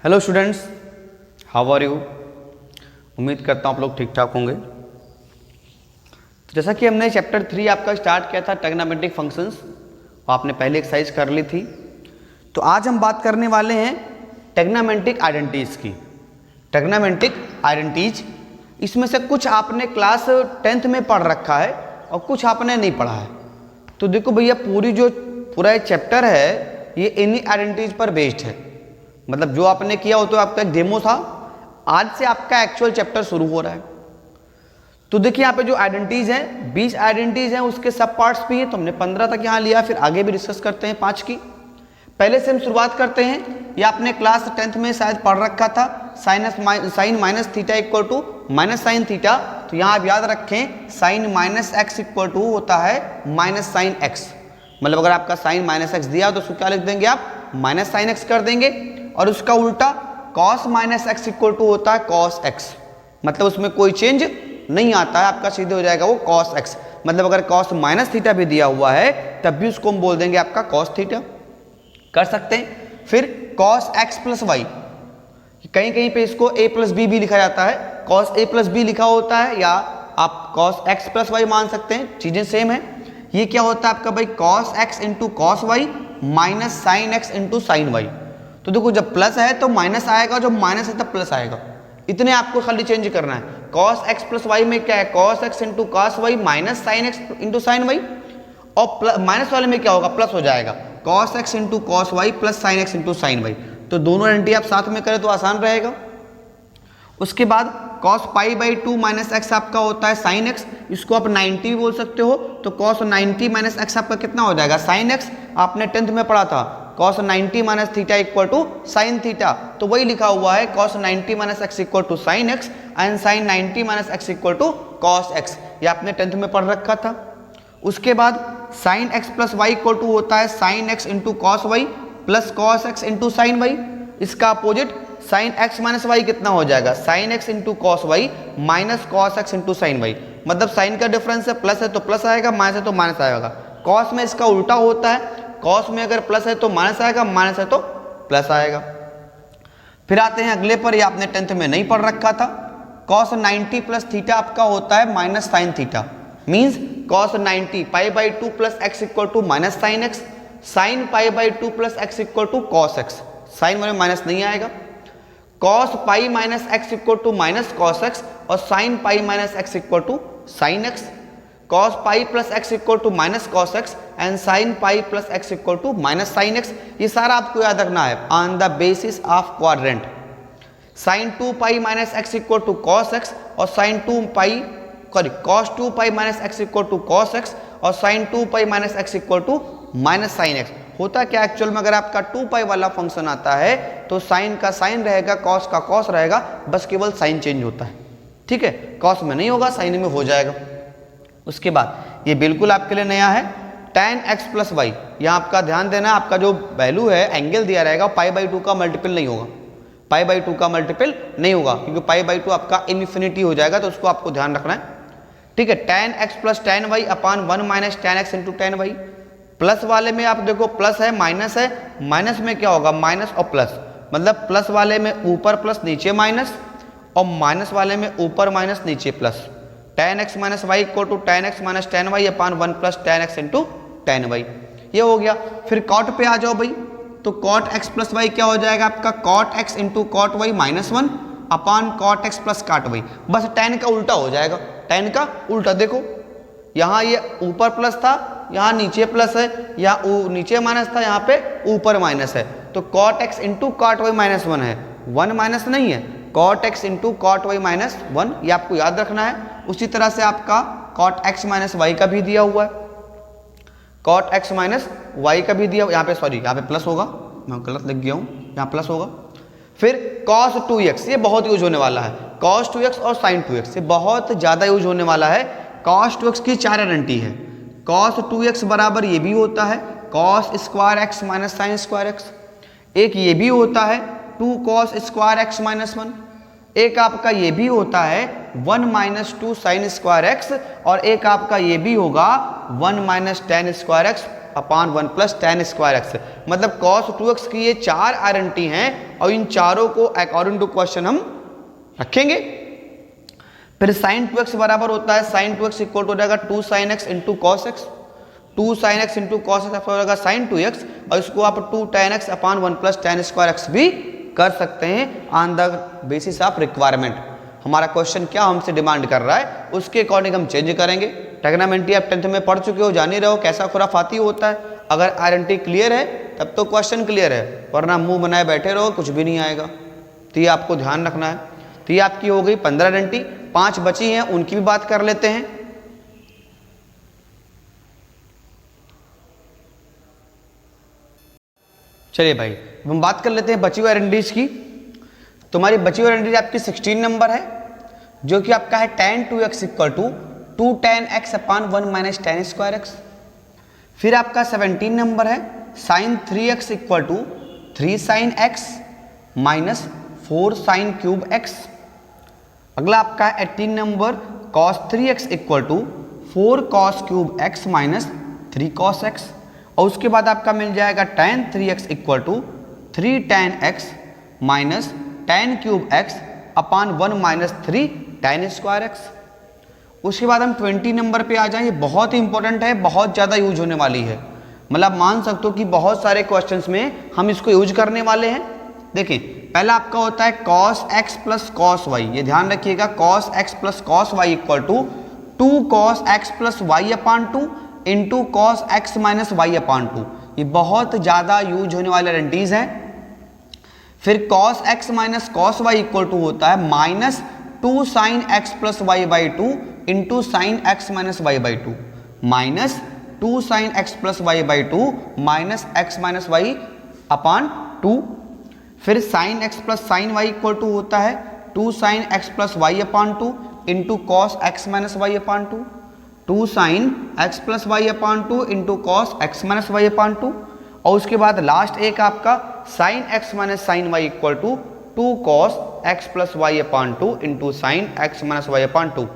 Hello students, how are you. उम्मीद करता हूँ आप लोग ठीक ठाक होंगे। जैसा कि हमने चैप्टर 3 आपका स्टार्ट किया था ट्रिग्नोमेट्रिक फंक्शंस, आपने पहले एक्सरसाइज कर ली थी। तो आज हम बात करने वाले हैं ट्रिग्नोमेट्रिक आइडेंटिटीज की। ट्रिग्नोमेट्रिक आइडेंटिटीज, इसमें से कुछ आपने क्लास 10th में पढ़ रखा है और कुछ आपने नहीं पढ़ा है। तो देखो भैया, पूरा चैप्टर है ये इन्हीं आइडेंटिटीज पर बेस्ड है। मतलब जो आपने किया हो तो आपका एक डेमो था, आज से आपका एक्चुअल चैप्टर शुरू हो रहा है। तो देखिए यहाँ पे जो आइडेंटिटीज हैं 20 आइडेंटिटीज हैं, उसके सब पार्ट्स भी हैं। तो हमने 15 तक यहाँ लिया, फिर आगे भी डिस्कस करते हैं 5 की। पहले से हम शुरुआत करते हैं। ये आपने क्लास 10th में शायद पढ़ रखा था, sine minus theta equal to minus sine theta. तो यहाँ आप याद रखें sine minus x equal to होता है माइनस साइन एक्स। मतलब अगर आपका साइन माइनस एक्स दिया तो उसको क्या लिख देंगे आप, माइनस साइन एक्स कर देंगे। और उसका उल्टा cos minus x equal to होता है कॉस एक्स। मतलब उसमें कोई चेंज नहीं आता है, आपका सीधे हो जाएगा वो कॉस एक्स। मतलब अगर कॉस माइनस थीटा भी दिया हुआ है तब भी उसको हम बोल देंगे आपका कॉस थीटा, कर सकते हैं। फिर कॉस एक्स प्लस वाई, कहीं कहीं पे इसको ए प्लस बी भी लिखा जाता है, कॉस ए प्लस बी लिखा होता है, या आप कॉस एक्स प्लस वाई मान सकते हैं, चीजें सेम है। ये क्या होता है आपका भाई, cos x into cos y minus sine x into sine y. तो देखो जब प्लस है तो माइनस आएगा, जब माइनस है तब प्लस आएगा। इतने आपको खाली चेंज करना है। कॉस एक्स प्लस वाई में क्या है, cos x into cos y minus sine x into sine y. और माइनस वाले में क्या होगा, प्लस हो जाएगा, cos x into cos y plus sine x into sine y. तो दोनों आइडेंटिटी आप साथ में करें तो आसान रहेगा। उसके बाद cos pi by 2 minus x आपका होता है साइन एक्स, इसको आप 90 भी बोल सकते हो। तो कॉस 90 माइनस एक्स आपका कितना हो जाएगा, साइन एक्स। आपने 10th में पढ़ा था cos 90 minus theta equal to sine theta, तो वही लिखा हुआ है cos 90 minus x equal to sine x and sine 90 minus x equal to cos x. ये आपने 10th में पढ़ रखा था। उसके बाद sine x plus y equal to होता है sine x into cos y plus cos x into sine y. इसका opposite sine x minus y कितना हो जाएगा, sine x into cos y minus cos x into sine y. मतलब sine का difference है, plus है तो प्लस आएगा, माइनस है तो माइनस आएगा। कॉस में इसका उल्टा होता है, कॉस में अगर प्लस है तो माइनस आएगा, माइनस है तो प्लस आएगा। फिर आते हैं अगले पर, ये आपने 10th में नहीं पढ़ रखा था। कॉस 90 प्लस थीटा आपका होता है minus sine theta. Means cos 90 pi by 2 plus x equal to minus sine x, sine pi by 2 plus x equal to cos x. Sine वाले माइनस नहीं आएगा। Cos pi minus x equal to minus cos x और sine pi minus x equal to sine x. Cos pi plus x equal to minus cos x and sine pi plus x equal to minus sine x. ये सारा आपको याद रखना है on the basis of quadrant. Sine 2 pi minus x equal to cos x और sine 2 pi cos 2 pi minus x equal to cos x और sine 2 pi minus x equal to minus sine x. होता क्या actual में, अगर आपका 2 पाई वाला function आता है तो साइन का साइन रहेगा, कॉस का कॉस रहेगा, बस केवल साइन चेंज होता है। ठीक है, कॉस में नहीं होगा, साइन में हो जाएगा। उसके बाद ये बिल्कुल आपके लिए नया है, tan x प्लस वाई। यहाँ आपका ध्यान देना, आपका जो वैल्यू है एंगल दिया रहेगा पाई बाई 2 का मल्टीपल नहीं होगा, पाई बाई 2 का मल्टीपल नहीं होगा, क्योंकि पाई बाई 2 आपका इन्फिनिटी हो जाएगा, तो उसको आपको ध्यान रखना है। ठीक है, tan x plus tan y upon 1 minus tan x into tan y। Plus वाले में आप देखो प्लस है माइनस है, माइनस में क्या होगा, माइनस और प्लस। मतलब प्लस वाले में ऊपर प्लस नीचे माइनस, और माइनस वाले में ऊपर माइनस नीचे plus. tan x minus y equal to tan x minus tan y upon 1 plus tan x into tan y। ये हो गया। फिर कॉट पे आ जाओ भाई, तो कॉट x प्लस वाई क्या हो जाएगा आपका, cot x into cot y minus 1 upon cot x plus cot y. बस tan का उल्टा हो जाएगा, tan का उल्टा। देखो यहाँ ये ऊपर प्लस था, यहाँ नीचे प्लस है, यहाँ नीचे माइनस था, यहाँ पे ऊपर माइनस है। तो cot x into cot y minus 1 है, 1 माइनस नहीं है, cot x into cot y minus 1, ये आपको याद रखना है। उसी तरह से आपका कॉट x माइनस वाई का भी दिया हुआ है, कॉट x माइनस वाई का भी दिया, यहाँ पे सॉरी यहाँ पे प्लस होगा, मैं गलत लिख गया हूँ, यहाँ प्लस होगा। फिर cos 2x, ये बहुत यूज होने वाला है, cos 2x और sin 2x, ये बहुत ज़्यादा यूज होने वाला है। cos 2x की 4 आइडेंटिटी है। cos 2x बराबर ये भी होता है cos square x minus sine square x. एक ये भी होता है 2 cos स्क्वायर एक्स माइनस 1। एक आपका ये भी होता है 1 माइनस 2 साइन स्क्वायर एक्स, और एक आपका ये भी होगा 1 minus tan square x upon 1 plus ten square x. मतलब cos 2x की ये 4 आइडेंटिटी हैं और इन चारों को अकॉर्डिंग टू क्वेश्चन हम रखेंगे। फिर साइन 2x बराबर होता है, साइन 2x इक्वल हो जाएगा 2 sine x into cos x, 2 sine x into cos x हो जाएगा साइन 2x, और इसको आप 2 tan x upon 1 plus ten square x भी कर सकते हैं on the basis of requirement. हमारा क्वेश्चन क्या हमसे डिमांड कर रहा है उसके अकॉर्डिंग हम चेंज करेंगे। ट्रिग्नोमेट्री आप 10th में पढ़ चुके हो, जान ही रहे हो कैसा खुराफाती होता है। अगर आइडेंटिटी क्लियर है तब तो क्वेश्चन क्लियर है, वरना मुंह बनाए बैठे रहो कुछ भी नहीं आएगा। तो ये आपको ध्यान रखना है। तो ये आपकी हो गई 15 आइडेंटिटी, 5 बची हैं उनकी भी बात कर लेते हैं। चलिए भाई हम बात कर लेते हैं बची हुई आइडेंटिटीज की। तुम्हारी बची हुई आइडेंटिटी आपकी 16 नंबर है, जो कि आपका है tan 2x equal to 2 tan x upon 1 minus tan square x. फिर आपका 17 नंबर है sin 3x equal to 3 sin x minus 4 sin cube x। अगला आपका है 18 number cos 3x equal to 4 cos cube x minus 3 cos x। और उसके बाद आपका मिल जाएगा tan 3x equal to 3 tan x minus tan cube x upon 1 minus 3 tan square x। उसके बाद हम 20 नंबर पे आ जाएं। ये बहुत ही इंपॉर्टेंट है, बहुत ज़्यादा यूज होने वाली है। मतलब मान सकते हो कि बहुत सारे क्वेश्चंस में हम इसको यूज करने वाले हैं। देखिए पहला आपका होता है cos x plus cos y, ये ध्यान रखिएगा, cos x plus cos y equal to 2 cos x plus y upon 2 into cos x minus y upon 2। ये बहुत ज़्यादा यूज होने वाले आइडेंटिटीज हैं। फिर cos x minus cos y equal to होता है minus 2 sine x plus y by 2 into sine x minus y by 2, minus 2 sine x plus y by 2 minus x minus y upon 2। फिर sine x plus sine y equal to होता है 2 sine x plus y upon 2 into cos x minus y upon 2, 2 sine x plus y upon 2 into cos x minus y upon 2। और उसके बाद last एक आपका sine x minus sine y equal to 2 cos x plus y upon 2 into sine x minus y upon 2।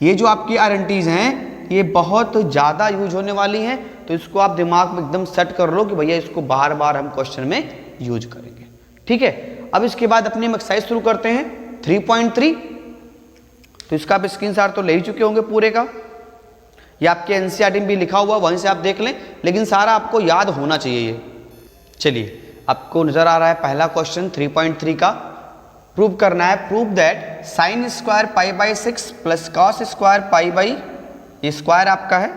ये जो आपकी identities हैं ये बहुत ज़्यादा यूज होने वाली हैं, तो इसको आप दिमाग में एकदम सेट कर लो कि भैया इसको बार बार हम क्वेश्चन में यूज करेंगे। ठीक है, अब इसके बाद अपनी हम एक्सरसाइज शुरू करते हैं 3.3। तो इसका आप स्क्रीनशॉट तो ले ही चुके होंगे पूरे का, ये आपके एनसीईआरटी में भी लिखा हुआ, वहीं से आप देख लें, लेकिन सारा आपको याद होना चाहिए ये। चलिए आपको नजर आ रहा है पहला क्वेश्चन 3.3 का। प्रूव करना है, prove that sine square pi by 6 plus cos square pi by, ये स्क्वायर आपका है,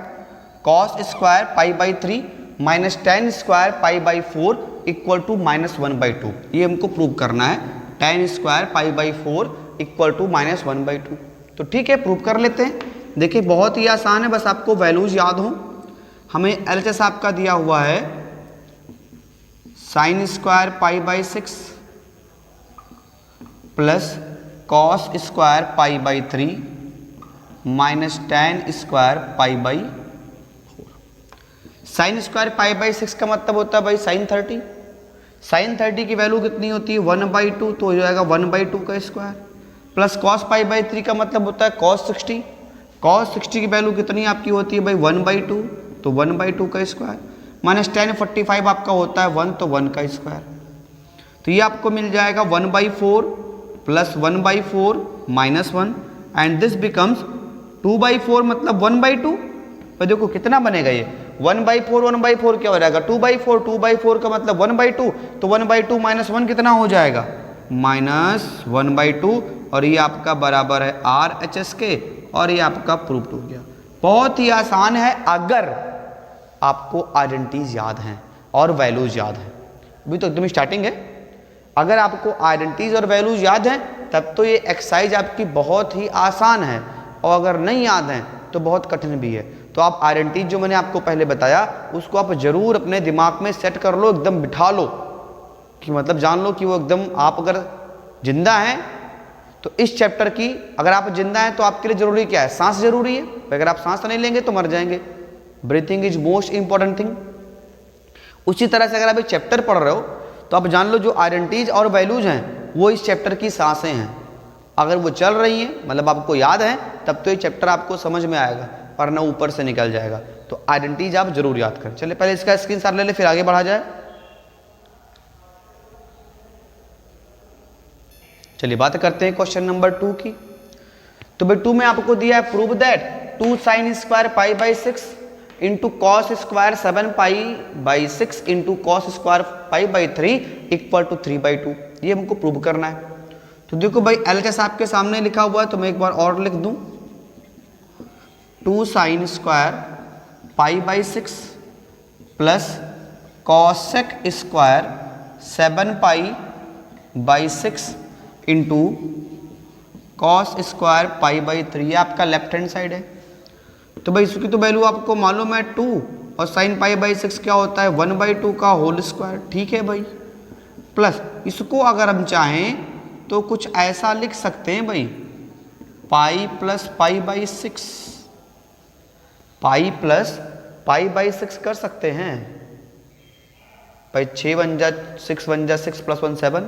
cos square pi by 3 minus tan square pi by 4 equal to minus 1/2। ये हमको प्रूव करना है, tan square pi by 4 equal to minus 1/2। तो ठीक है, प्रूव कर लेते हैं। देखिए बहुत ही आसान है, बस आपको वैल्यूज याद हो। हमें एलएचएस आपका दिया हुआ है sign square pi by 6 plus cos square pi by 3 minus tan square pi by 4। Sign square pi by 6 का मतलब होता है भाई साइन 30। साइन 30 की वैल्यू कितनी होती है 1/2, तो हो जाएगा 1/2 का square, plus cos pi by 3 का मतलब होता है कॉस 60। कॉस 60 की वैल्यू कितनी आपकी होती है भाई 1/2, तो 1/2 का स्क्वायर, माइनस टेन 45 आपका होता है 1, तो 1 का स्क्वायर। तो ये आपको मिल जाएगा 1/4 plus 1/4 minus 1 and this becomes 2/4 मतलब 1/2। पर देखो कितना बनेगा ये 1/4 क्या हो जाएगा 2/4, 2/4 का मतलब 1/2, तो 1/2 माइनस 1 कितना हो जाएगा माइनस 1/2, और ये आपका बराबर है RHS के, और ये आपका प्रूफ हो गया। बहुत ही आसान है अगर आपको आइडेंटिटीज याद हैं और वैल्यूज याद हैं। अभी तो एकदम स्टार्टिंग है। अगर आपको आइडेंटिटीज और वैल्यूज याद हैं तब तो ये एक्सरसाइज आपकी बहुत ही आसान है, और अगर नहीं याद हैं तो बहुत कठिन भी है। तो आप आइडेंटिटीज जो मैंने आपको पहले बताया उसको आप जरूर अपने दिमाग में सेट कर लो, एकदम बिठा लो, कि मतलब जान लो कि वो एकदम आप अगर जिंदा हैं तो इस चैप्टर की, अगर आप जिंदा हैं तो आपके लिए जरूरी क्या है, सांस जरूरी है। अगर आप सांस नहीं लेंगे तो मर जाएंगे। Breathing is most important thing. उसी तरह से अगर आप एक चैप्टर पढ़ रहे हो तो आप जान लो जो आइडेंटिटीज और वैल्यूज हैं वो इस चैप्टर की सांसें हैं। अगर वो चल रही हैं मतलब आपको याद है तब तो ये चैप्टर आपको समझ में आएगा, और ना ऊपर से निकल जाएगा। तो आइडेंटिटीज आप जरूर याद करें। चलिए पहले इसका स्क्रीनशॉट ले ले, फिर आगे बढ़ा जाए। चलिए बात करते हैं क्वेश्चन नंबर 2 की। तो भाई 2 में आपको दिया है prove that 2 sin square pi by 6 into cos square 7 pi by 6 into cos square pi by 3 equal to 3/2। ये हमको प्रूव करना है। तो देखो भाई LHS आपके सामने लिखा हुआ है, तो मैं एक बार और लिख दूं। 2 sin square pi by 6 plus cosec square 7 pi by 6 into cos square pi by 3, ये आपका लेफ्ट हैंड साइड है। तो भाई इसकी तो वैल्यू आपको मालूम है 2, और साइन पाई बाई 6 क्या होता है 1/2 का होल स्क्वायर। ठीक है भाई, प्लस इसको अगर हम चाहें तो कुछ ऐसा लिख सकते हैं भाई, pi plus pi by 6, pi plus pi by 6 कर सकते हैं भाई। 6 1 जा 6 1 जा 6 प्लस 1 7,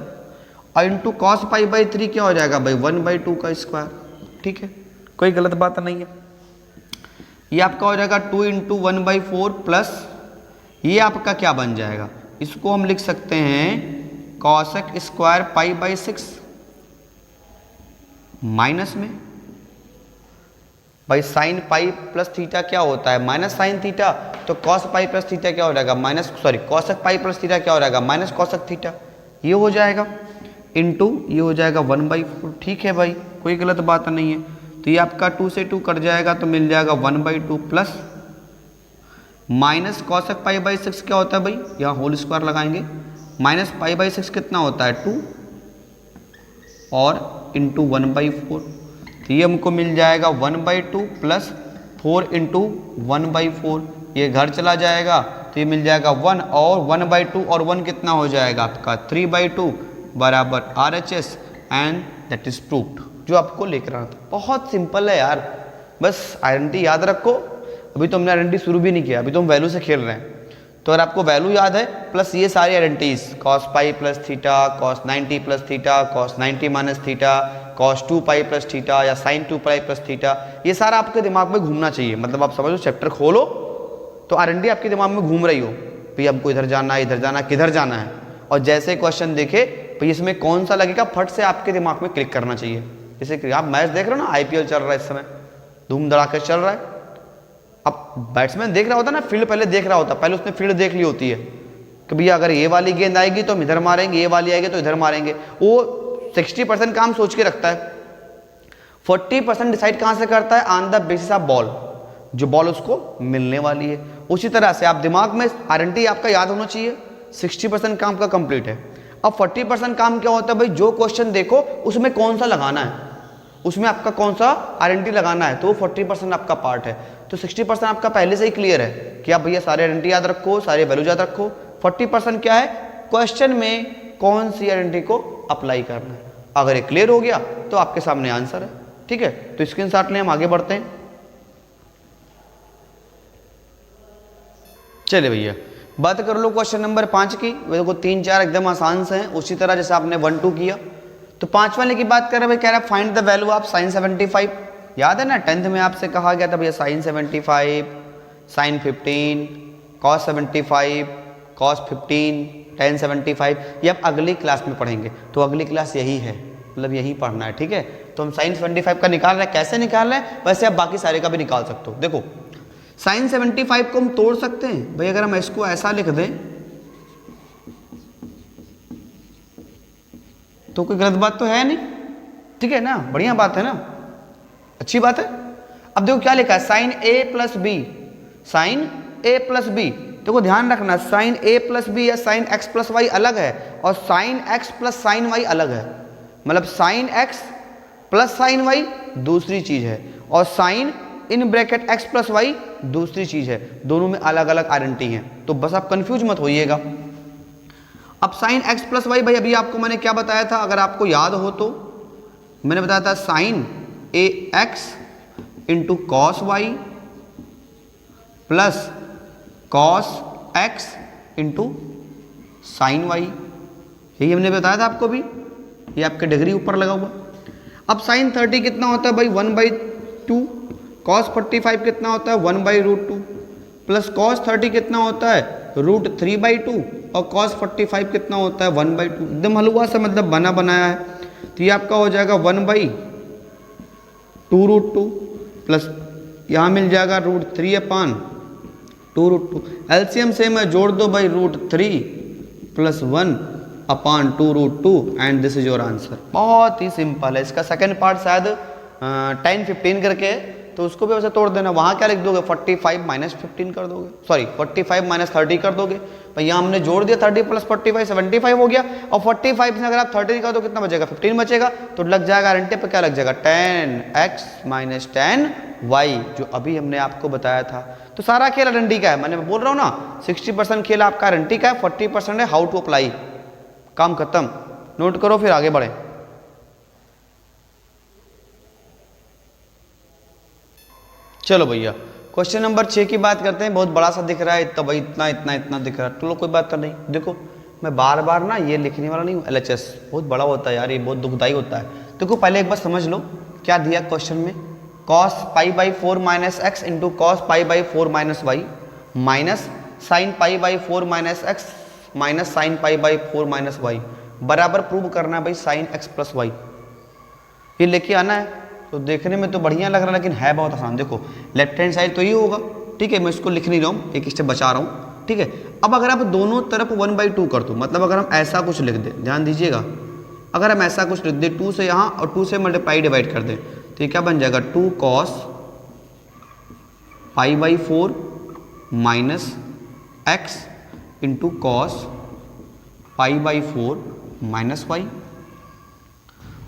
और इंटू कॉस पाई बाई 3 क्या हो जाएगा भाई 1/2 का स्क्वायर। ठीक है, कोई गलत बात नहीं है। ये आपका हो जाएगा 2 इंटू 1/4 प्लस ये आपका क्या बन जाएगा, इसको हम लिख सकते हैं cosec square pi by 6 minus में भाई साइन पाई प्लस थीटा क्या होता है माइनस साइन थीटा, तो कॉस पाई प्लस थीटा क्या हो जाएगा minus cosec pi plus theta क्या हो जाएगा माइनस कॉसेक थीटा, ये हो जाएगा इंटू ये हो जाएगा 1/4। ठीक है भाई, कोई गलत बात नहीं है। तो ये आपका 2 से 2 कट जाएगा तो मिल जाएगा 1/2 plus minus cosec pi by 6 क्या होता है भाई, यहाँ होल स्क्वायर लगाएंगे, माइनस पाई बाई 6 कितना होता है 2 और इंटू 1/4। तो ये हमको मिल जाएगा 1/2 प्लस 4 इंटू 1/4, ये घर चला जाएगा तो ये मिल जाएगा 1, और 1/2 और 1 कितना हो जाएगा आपका 3/2 बराबर RHS, and that is proved. जो आपको लेकर आना था, बहुत सिंपल है यार, बस आइडेंटिटी याद रखो। अभी तो हमने आइडेंटिटी शुरू भी नहीं किया, अभी तो हम वैल्यू से खेल रहे हैं। तो अगर आपको वैल्यू याद है प्लस ये सारी identities cos pi plus theta, cos 90 plus theta, cos 90 minus theta, cos 2 pi plus theta या साइन 2 पाई प्लस थीटा, ये सारा आपके दिमाग में घूमना चाहिए। मतलब आप समझो चैप्टर खोलो तो आइडेंटिटी आपके दिमाग में घूम रही हो, भाई हमको इधर जाना है, इधर जाना है, किधर जाना है, और जैसे क्वेश्चन देखे भाई इसमें कौन सा लगेगा फट से आपके दिमाग में क्लिक करना चाहिए। जैसे कि आप मैच देख रहे हो ना, IPL चल रहा है इस समय, धूम धड़ाके चल रहा है। अब बैट्समैन देख रहा होता है ना, फील्ड पहले देख रहा होता है, पहले उसने फील्ड देख ली होती है कि भैया अगर ये वाली गेंद आएगी तो हम इधर मारेंगे, ये वाली आएगी तो इधर मारेंगे। वो 60% काम सोच के रखता है, 40% डिसाइड कहाँ से करता है on the basis of ball, जो बॉल उसको मिलने वाली है। उसी तरह से आप दिमाग में आइडेंटिटी आपका याद होना चाहिए, 60% काम का कंप्लीट है। अब 40% काम क्या होता है भाई, जो क्वेश्चन देखो उसमें कौन सा लगाना है, उसमें आपका कौन सा आइडेंटिटी लगाना है, तो वो 40% आपका पार्ट है। तो 60% आपका पहले से ही क्लियर है कि आप भैया सारे आइडेंटिटी याद रखो, सारे वैल्यू याद रखो। 40% क्या है, क्वेश्चन में कौन सी आइडेंटिटी को अप्लाई करना है। अगर ये क्लियर हो गया तो आपके सामने आंसर है। ठीक है, तो स्क्रीनशॉट लें, हम आगे बढ़ते हैं। चलिए भैया बात कर लो क्वेश्चन नंबर 5 की। देखो 3 4 एकदम आसान से हैं, उसी तरह जैसे आपने 1 2 किया। तो 5 वाले की बात कर रहे हैं, कह रहा है find the value of sine 75। याद है ना 10th में आपसे कहा गया था भैया sine 75, sine 15, cos 75, cos 15, tan 75, ये आप अगली क्लास में पढ़ेंगे। तो अगली क्लास यही है, मतलब यही पढ़ना है। ठीक है, तो हम साइन 75 का निकाल रहे हैं, कैसे निकाल रहे हैं, वैसे आप बाकी सारे का भी निकाल सकते हो। देखो साइन 75 को हम तोड़ सकते हैं भाई, अगर हम इसको ऐसा लिख दें तो कोई गलत बात तो है नहीं। ठीक है ना, बढ़िया बात है ना, अच्छी बात है। अब देखो क्या लिखा है, sine A plus B, sine A plus B. देखो ध्यान रखना, साइन A प्लस बी या साइन x प्लस वाई अलग है, और sine x plus sine y अलग है। मतलब sine x plus sine y दूसरी चीज है, और sine in bracket x plus y दूसरी चीज है। दोनों में अलग अलग आइडेंटिटी हैं, तो बस आप कंफ्यूज मत होइएगा। अब साइन x प्लस वाई, भाई अभी आपको मैंने क्या बताया था, अगर आपको याद हो तो मैंने बताया था sine ax into cos y plus cos x into sine y, यही हमने बताया था आपको भी, ये आपके डिग्री ऊपर लगा हुआ। अब साइन 30 कितना होता है भाई 1/2 कॉस 45 कितना होता है 1/√2 प्लस कॉस 30 कितना होता है √3/2 और कॉस 45 कितना होता है 1/2। एकदम हलवा सा मतलब बना बनाया है। तो ये आपका हो जाएगा 1/2√2 प्लस यहाँ मिल जाएगा √3/2√2। एलसीएम सेम है, जोड़ दो भाई √3 plus 1/2√2 and this is your answer. बहुत ही सिंपल है। इसका सेकंड पार्ट शायद 10-15 करके है, तो उसको भी वैसे तोड़ देना। वहाँ क्या लिख दोगे 45 माइनस 15 कर दोगे, सॉरी 45 माइनस 30 कर दोगे। भैया हमने जोड़ दिया 30 प्लस 45 75 हो गया, और 45 से अगर आप 30 कर दो कितना बचेगा 15 बचेगा, तो लग जाएगा गारंटी पे क्या लग जाएगा 10x माइनस 10y जो अभी हमने आपको बताया था। तो सारा खेल गारंटी का है, मैंने बोल रहा हूँ ना 60% खेल आपका गारंटी का है, 40% है हाउ टू अप्लाई। काम खत्म, नोट करो फिर आगे बढ़े। चलो भैया क्वेश्चन नंबर 6 की बात करते हैं। बहुत बड़ा सा दिख रहा है, इतना भाई इतना इतना इतना दिख रहा है, चलो कोई बात तो नहीं। देखो मैं बार बार ना ये लिखने वाला नहीं हूँ, LHS बहुत बड़ा होता है यार, ये बहुत दुखदाई होता है। देखो पहले एक बार समझ लो क्या दिया क्वेश्चन में, cos π/4 minus x into cos π/4 minus y minus sine π/4 minus x minus sine π/4 minus y बराबर प्रूव करना है भाई साइन x प्लस वाई। ये लेके आना है। तो देखने में तो बढ़िया लग रहा है लेकिन है बहुत आसान। देखो लेफ्ट हैंड साइड तो ये होगा, ठीक है, मैं इसको लिख नहीं रहा हूँ, एक स्टेप बचा रहा हूँ, ठीक है। अब अगर आप दोनों तरफ 1/2 कर दो, मतलब अगर हम ऐसा कुछ लिख दें, ध्यान दीजिएगा, अगर हम ऐसा कुछ लिख दें 2 से यहाँ और 2 से मल्टीप्लाई डिवाइड कर दें, तो ये क्या बन जाएगा 2 cos π/4 minus x into cos π/4 minus y,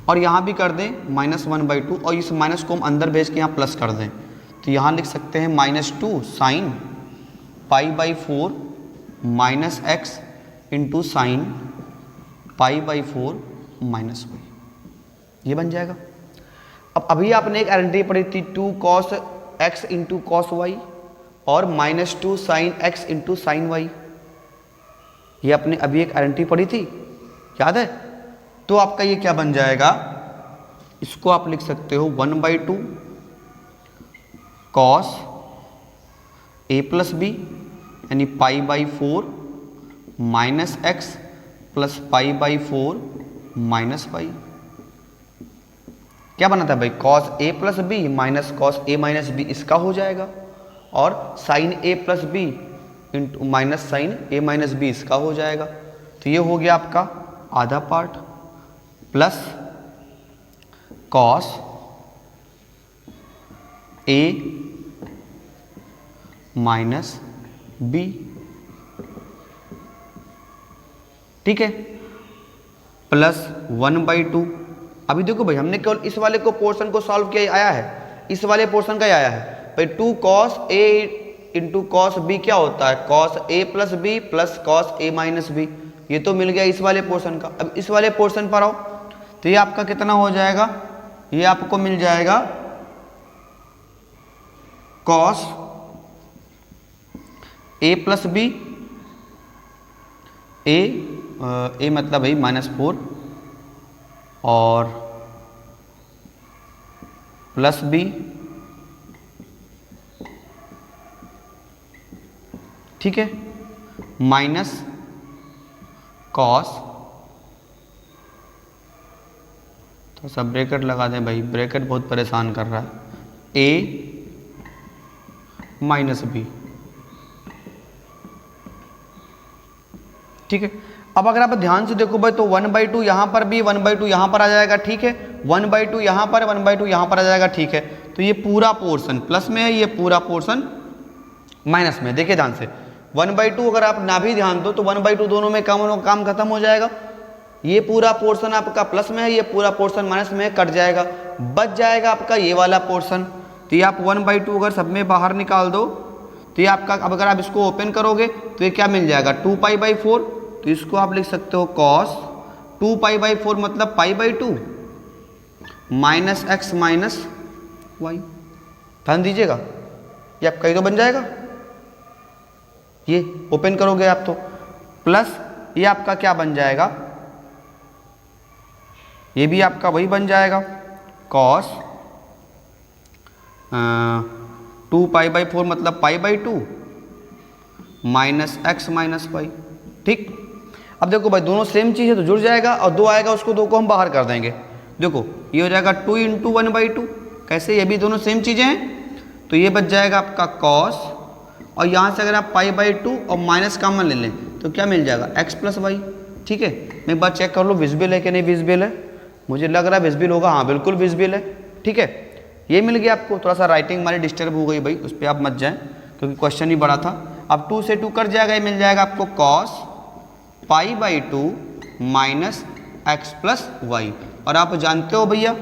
और यहाँ भी कर दें -1/2 और इस माइनस को हम अंदर भेज के यहाँ प्लस कर दें, तो यहाँ लिख सकते हैं -2 sine π/4 minus x into sine π/4 minus y, ये बन जाएगा। अब अभी आपने एक गारंटी पढ़ी थी 2 cos x into cos y और -2 sine x into sine y, ये आपने अभी एक गारंटी पढ़ी थी, याद है। तो आपका ये क्या बन जाएगा, इसको आप लिख सकते हो 1/2 cos a प्लस बी यानी π/4 minus x plus π/4 minus y. क्या बना था भाई cos a plus b minus cos a minus b, इसका हो जाएगा, और sine a plus b into minus sine a minus b, इसका हो जाएगा। तो ये हो गया आपका आधा part, plus cos a minus b, ठीक है, प्लस 1/2। अभी देखो भाई हमने केवल इस वाले को पोर्शन को सॉल्व किया आया है, इस वाले पोर्शन का ही आया है भाई 2 cos a into cos b क्या होता है cos a plus B plus cos a minus B, ये तो मिल गया इस वाले पोर्शन का। अब इस वाले पोर्शन पर आओ, तो ये आपका कितना हो जाएगा, ये आपको मिल जाएगा cos a plus B, a मतलब भाई -4 और प्लस बी, ठीक है, माइनस कॉस, तो सब ब्रैकेट लगा दें भाई, ब्रैकेट बहुत परेशान कर रहा है, a माइनस बी, ठीक है। अब अगर आप ध्यान से देखो भाई तो 1/2 यहाँ पर भी 1/2 यहाँ पर आ जाएगा, ठीक है, 1/2 यहाँ पर 1/2 यहाँ पर आ जाएगा, ठीक है। तो ये पूरा पोर्शन प्लस में है, ये पूरा पोर्शन माइनस में। देखिए ध्यान से 1/2 अगर आप ना भी ध्यान दो तो 1/2 दोनों में काम खत्म हो जाएगा। ये पूरा पोर्शन आपका प्लस में है, ये पूरा पोर्शन माइनस में है, कट जाएगा, बच जाएगा आपका ये वाला पोर्शन। तो ये आप 1/2 अगर सब में बाहर निकाल दो तो ये आपका, अब अगर आप इसको ओपन करोगे तो ये क्या मिल जाएगा 2π/4, तो इसको आप लिख सकते हो cos 2π/4 मतलब π/2 माइनस एक्स माइनस वाई। ध्यान दीजिएगा ये आपका ही तो बन जाएगा, ये ओपन करोगे आप तो, प्लस ये आपका क्या बन जाएगा, ये भी आपका वही बन जाएगा cos 2π/4 मतलब π/2 -x-y। ठीक, अब देखो भाई दोनों सेम चीज़ है तो जुड़ जाएगा, और 2 आएगा उसको 2 को हम बाहर कर देंगे। देखो ये हो जाएगा 2 × 1/2। कैसे, ये भी दोनों सेम चीज़ें हैं तो ये बच जाएगा आपका कॉस, और यहाँ से अगर आप π/2 और माइनस कॉमन ले लें तो क्या मिल जाएगा x+y। ठीक है, मैं एक बार चेक कर लो विजिबल है कि नहीं विजिबल है। मुझे लग रहा है विजिबल होगा, हाँ बिल्कुल विजिबल है। ठीक है, ये मिल गया आपको। थोड़ा सा राइटिंग हमारी डिस्टर्ब हो गई भाई, उस पर आप मत जाएं क्योंकि क्वेश्चन ही बड़ा था। अब 2 से 2 कट जाएगा, ये मिल जाएगा आपको cos π/2 -x+y। और आप जानते हो भैया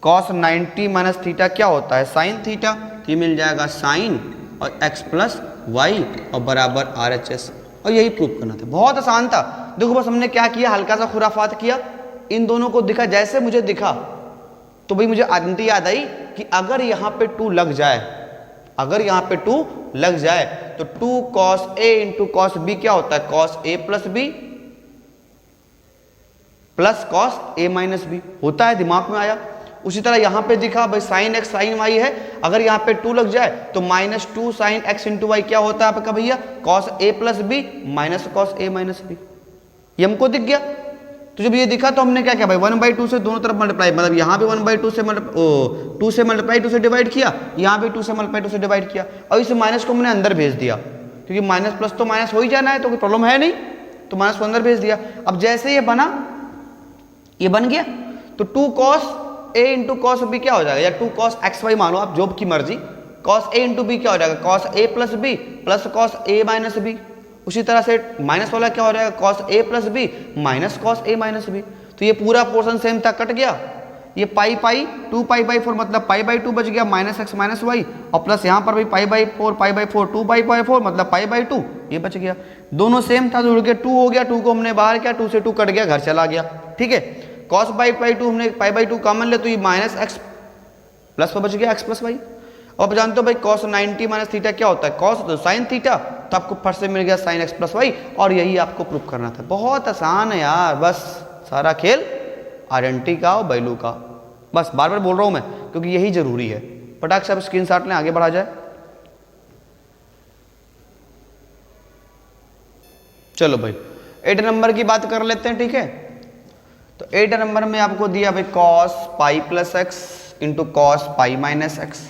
cos 90 - थीटा क्या होता है, साइन थीटा। तो ये मिल जाएगा साइन और x+y और बराबर RHS, और यही प्रूव करना था। बहुत आसान था। देखो बस हमने क्या किया, हल्का सा खुराफात किया, इन दोनों को दिखा जैसे मुझे दिखा, तो भाई मुझे आइडेंटिटी याद आई कि अगर यहाँ पे 2 लग जाए, अगर यहाँ पे 2 लग जाए तो 2 cos A × cos B क्या होता है, cos A + B plus cos A - B होता है, दिमाग में आया। उसी तरह यहाँ पे दिखा भाई sin x sin y है, अगर यहाँ पे 2 लग जाए तो -2 sin x × y क्या होता है आपका भैया, cos A + B -cos A - B। ये हमको दिख गया। तो जब ये दिखा तो हमने क्या किया भाई, 1/2 से दोनों तरफ मल्टीप्लाई, मतलब यहाँ भी 1/2 से 2 से मल्टीप्लाई 2 से डिवाइड किया, यहाँ भी 2 से मल्टीप्लाई 2 से डिवाइड किया, और इस माइनस को हमने अंदर भेज दिया क्योंकि माइनस प्लस तो माइनस हो ही जाना है, तो कोई प्रॉब्लम है नहीं, तो माइनस को अंदर भेज दिया। अब जैसे ये बना, ये बन गया तो 2 cos A × cos B क्या हो जाएगा, या 2 cos xy मानो आप, जो की मर्जी, cos A × B क्या हो जाएगा, cos A + B plus cos A - B। उसी तरह से माइनस वाला क्या हो जाएगा, cos A + B -cos A - B। तो ये पूरा पोर्शन सेम था, कट गया। ये पाई 2π/4 मतलब π/2 बच गया, -x - y, और प्लस यहाँ पर भी π/4 2π/4 मतलब π/2, ये बच गया। दोनों सेम था, जुड़ के 2 हो गया, 2 को हमने बाहर किया, 2 से 2 कट गया, घर चला गया। ठीक है, cos π/2 हमने π/2 कॉमन ले तो ये -x प्लस बच गया x+y। अब जानते हो भाई cos 90 - थीटा क्या होता है, cos तो साइन थीटा, तो आपको फट से मिल गया sin x+y, और यही आपको प्रूफ करना था। बहुत आसान है यार, बस सारा खेल आइडेंटिटी का और वैल्यू का। बस बार बार बोल रहा हूं मैं क्योंकि यही जरूरी है। फटाक से आप स्क्रीनशॉट लें, आगे बढ़ा जाए। चलो भाई 8 नंबर की बात कर लेते हैं। ठीक है, तो 8 नंबर में आपको दिया भाई cos π + x × cos π - x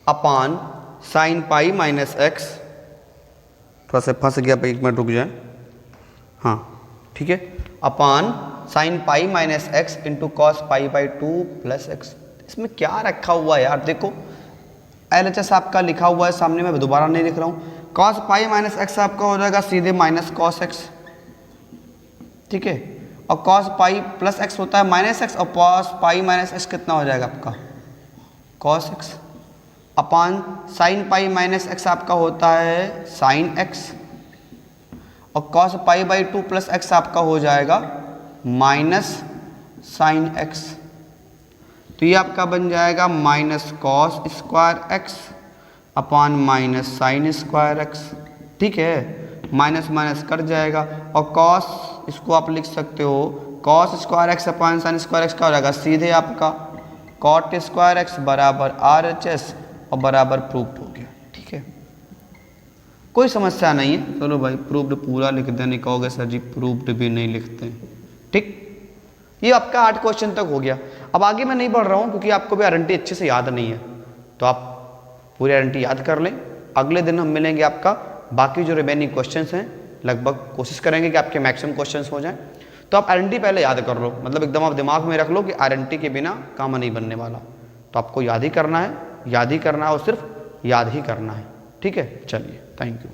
अपान sin π - x। थोड़ा सा फंस गया भाई, 1 मिनट रुक जाए। हाँ ठीक है, अपान sin π - x × cos π/2 + x। इसमें क्या रखा हुआ है यार, देखो LHS आपका लिखा हुआ है सामने, मैं दोबारा नहीं लिख रहा हूँ। cos π - x आपका हो जाएगा सीधे -cos x। ठीक है, और cos π + x होता है -x, और cos π - x कितना हो जाएगा आपका, cos x, अपान sin π - x आपका होता है sin x, और cos π/2 + x आपका हो जाएगा -sin x। तो ये आपका बन जाएगा -cos² x अपान -sin² x। ठीक है, माइनस माइनस कट जाएगा, और cos इसको आप लिख सकते हो cos² x अपान sin² x का हो जाएगा सीधे आपका cot² x बराबर RHS, और बराबर प्रूफ्ड हो गया। ठीक है, कोई समस्या नहीं है। चलो भाई प्रूफ्ड पूरा लिख दें, नहीं कहोगे सर जी प्रूफ्ड भी नहीं लिखते। ठीक, ये आपका 8 क्वेश्चन तक हो गया। अब आगे मैं नहीं बढ़ रहा हूँ क्योंकि आपको भी आइडेंटिटी अच्छे से याद नहीं है, तो आप पूरी आइडेंटिटी याद कर लें। अगले दिन हम मिलेंगे, आपका बाकी जो रिमेनिंग क्वेश्चंस हैं लगभग कोशिश करेंगे कि आपके मैक्सिमम क्वेश्चंस हो जाएं। तो आप आइडेंटिटी पहले याद कर लो, मतलब एकदम आप दिमाग में रख लो कि आइडेंटिटी के बिना काम नहीं बनने वाला। तो आपको याद ही करना है, याद ही करना है, और सिर्फ याद ही करना है। ठीक है, चलिए, थैंक यू।